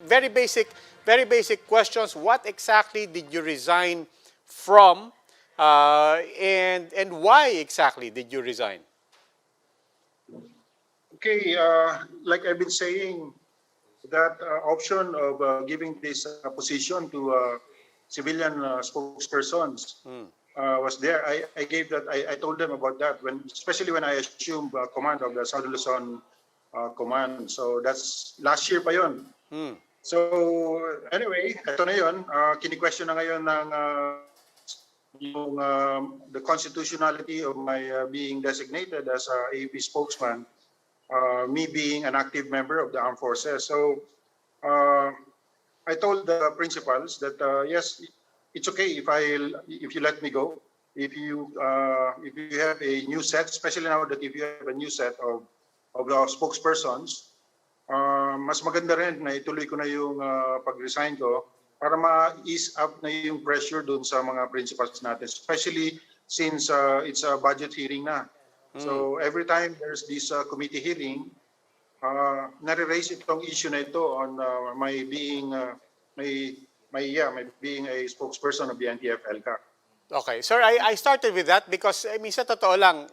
very basic questions. What exactly did you resign from, and why exactly did you resign? Okay, like I've been saying, that option of giving this position to civilian spokespersons was there. I gave that. I told them about that when, especially when I assumed command of the Southern Luzon command. So that's last year pa yon. So anyway, ito na yon. Kini-question na ngayon ng yung the constitutionality of my being designated as a AFP spokesman. Me being an active member of the armed forces. So I told the principals that yes, it's okay if you let me go. If you have a new set, especially now that if you have a new set of the spokespersons, mas maganda rin na ituloy ko na yung pag-resign ko para ma-ease up na yung pressure dun sa mga principals natin, especially since it's a budget hearing na. So every time there's this committee hearing, nare-raise itong issue na ito on my being being a spokesperson of the NTF-ELCAC. Okay, sir, I started with that because I mean sa totoo lang,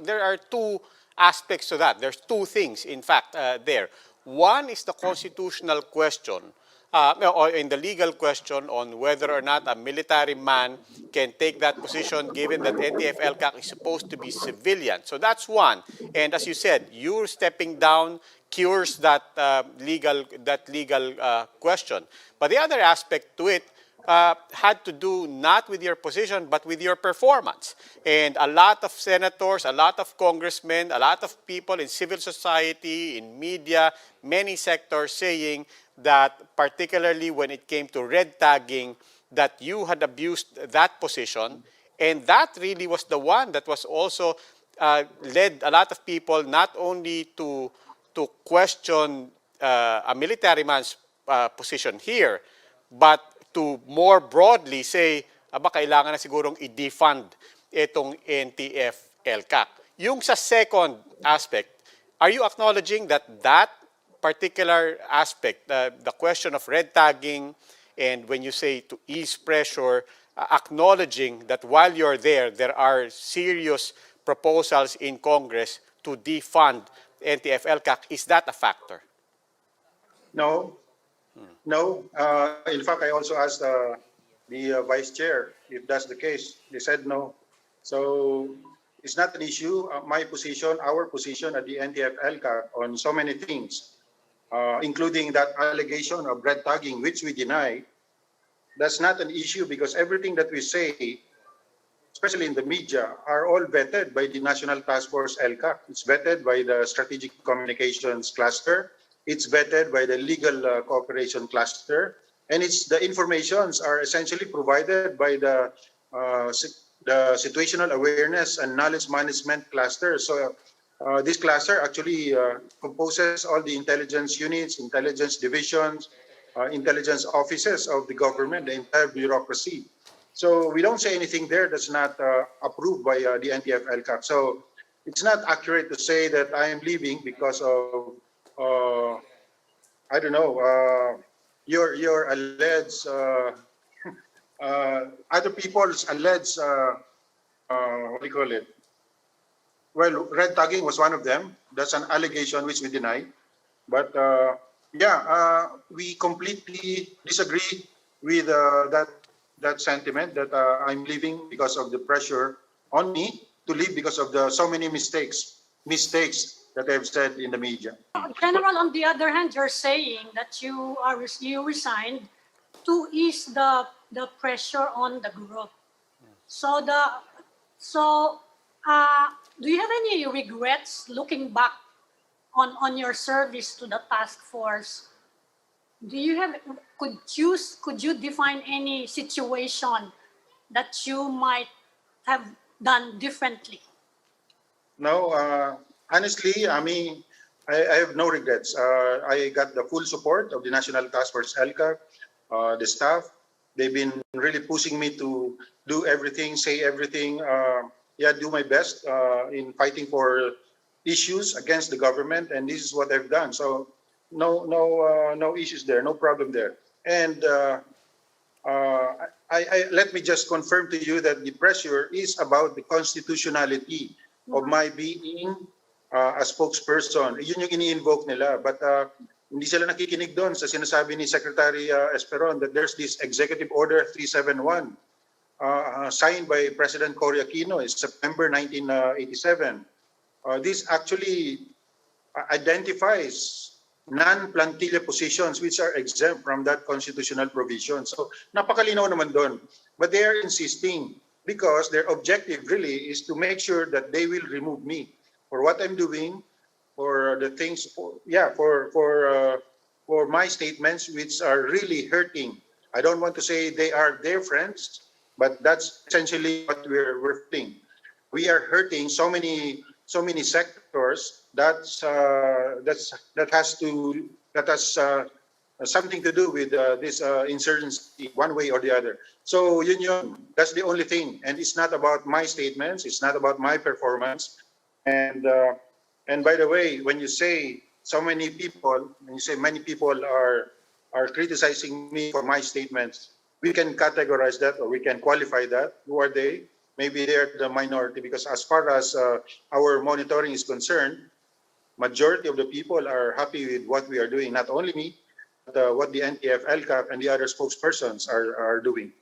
there are two aspects to that. There's two things, in fact, there. One is the constitutional question, or in the legal question on whether or not a military man can take that position given that NTF-ELCAC is supposed to be civilian. So that's one. And as you said, you're stepping down cures that legal question. But the other aspect to it had to do not with your position, but with your performance. And a lot of senators, a lot of congressmen, a lot of people in civil society, in media, many sectors saying that particularly when it came to red tagging, that you had abused that position. And that really was the one that was also led a lot of people not only to question a military man's position here, but to more broadly say, aba, kailangan na sigurong i-defund itong NTF-ELCAC. Yung sa second aspect, are you acknowledging that that particular aspect, the question of red tagging, and when you say to ease pressure, acknowledging that while you're there, there are serious proposals in Congress to defund NTF-ELCAC, is that a factor? No. No. In fact, I also asked the vice chair if that's the case. They said no. So it's not an issue. My position, our position at the NTF-ELCAC on so many things, including that allegation of red tagging, which we deny, that's not an issue because everything that we say, especially in the media, are all vetted by the National Task Force ELCAC. It's vetted by the Strategic Communications Cluster. It's vetted by the Legal Cooperation Cluster. And the informations are essentially provided by the Situational Awareness and Knowledge Management Cluster. So this cluster actually composes all the intelligence units, intelligence divisions, intelligence offices of the government, the entire bureaucracy. So we don't say anything there that's not approved by the NTF-ELCAC. So it's not accurate to say that I am leaving because of, I don't know, your alleged, other people's alleged, what do you call it? Well, red tagging was one of them. That's an allegation which we deny. But we completely disagree with that sentiment that I'm leaving because of the pressure on me to leave because of the so many mistakes that I've said in the media. General, on the other hand, you're saying that you resigned to ease the pressure on the group. So do you have any regrets looking back on your service to the task force? Do you have could you define any situation that you might have done differently? No, honestly, I mean, I have no regrets. I got the full support of the National Task Force ELCAC, the staff. They've been really pushing me to do everything, say everything, do my best in fighting for issues against the government, and this is what I've done. So no issues there, no problem there. And let me just confirm to you that the pressure is about the constitutionality of my being a spokesperson. Yun yung ini-invoke nila. But hindi sila nakikinig doon sa sinasabi ni Secretary Esperon that there's this Executive Order 371 signed by President Cory Aquino in September 1987. This actually identifies non-plantilla positions which are exempt from that constitutional provision. So napakalinaw naman doon. But they are insisting because their objective really is to make sure that they will remove me for what I'm doing, for the things, for my statements which are really hurting. I don't want to say they are their friends, but that's essentially what we're feeling. We are hurting so many sectors that has something to do with this insurgency one way or the other. So yun, that's the only thing, and it's not about my statements, it's not about my performance. And by the way, when you say so many people, when you say many people are criticizing me for my statements, we can categorize that or we can qualify that. Who are they? Maybe they're the minority, because as far as our monitoring is concerned, majority of the people are happy with what we are doing. Not only me, but what the NTF, LCAP, and the other spokespersons are doing.